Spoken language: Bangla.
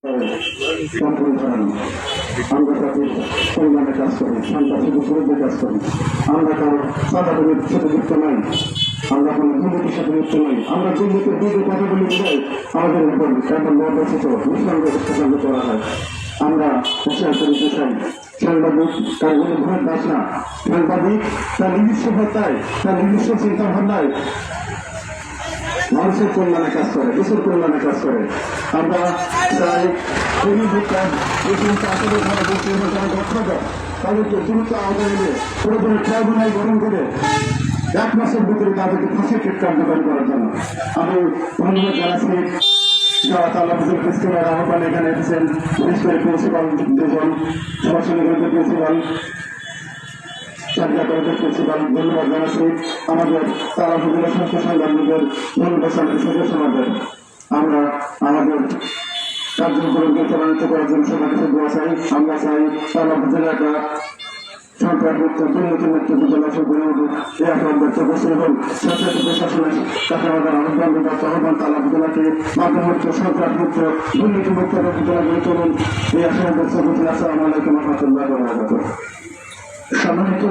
আমরা তাদের কল্যাণে কাজ করি, সন্ত্রাসের বিরুদ্ধে কাজ করি। আমরা কারো চাঁদাবাজির সাথে যুক্ত নাই, আমরা কোনো দুর্নীতির সাথে যুক্ত নাই। আমরা দুর্নীতির বিরুদ্ধে কথাগুলি বোঝাই আমাদের উপর এখন নির্বাচিত নিঃসঙ্গ করা হয়। আমরা বিশ্বাস করতে চাই সাংবাদিক তার কোনো ভোট দাস না। সাংবাদিক তার নিজস্ব ভাবনায়, তার নিজস্ব চিন্তা ভাবনায় মানুষের কল্যাণে কাজ করে, দেশের কল্যাণে কাজ করে। আমরা চাই তাদেরকে দ্রুত আওতায় এনে প্রয়োজনে ট্রাইব্যুনাল গঠন করে 1 মাসের ভিতরে তাদেরকে ফাঁসির ক্ষেত্রে কার্যকরী করার জন্য আমি ধন্যবাদ জানাচ্ছি। আহ্বান এখানে এসেছেন, বিশেষ করে প্রিন্সিপাল দুজন, সমাজসেবী প্রিন্সিপাল, চাকরি কলেজের প্রিন্সিপাল, ধন্যবাদ জানাচ্ছি। আমাদের তারা উপজেলা স্বাস্থ্য সংগঠনের ধন্যবাদ সদস্যদের আমরা আমাদের কার্যক্রমকে ত্বরান্বিত করার জন্য সবার কাছে দোয়া চাই। আমরা চাই তারা উপজেলাটা সরকারমুক্ত দুর্নীতিমুক্ত উপজেলা গড়ে উঠুক। এই আহ্বান ব্যক্ত করছে এবং সরকারি প্রশাসনের কাছে আমাদের আহ্বান তালা উপজেলাকে মাধ্যমুক্ত, সরকারমুক্ত, দুর্নীতিমুক্ত উপজেলা গড়ে তুলুন। এই আহ্বান ব্যক্ত করছেন। আসসালামু আলাইকুম ওয়া রাহমাতুল্লাহি ওয়া বারাকাতুহু। সম্মানিত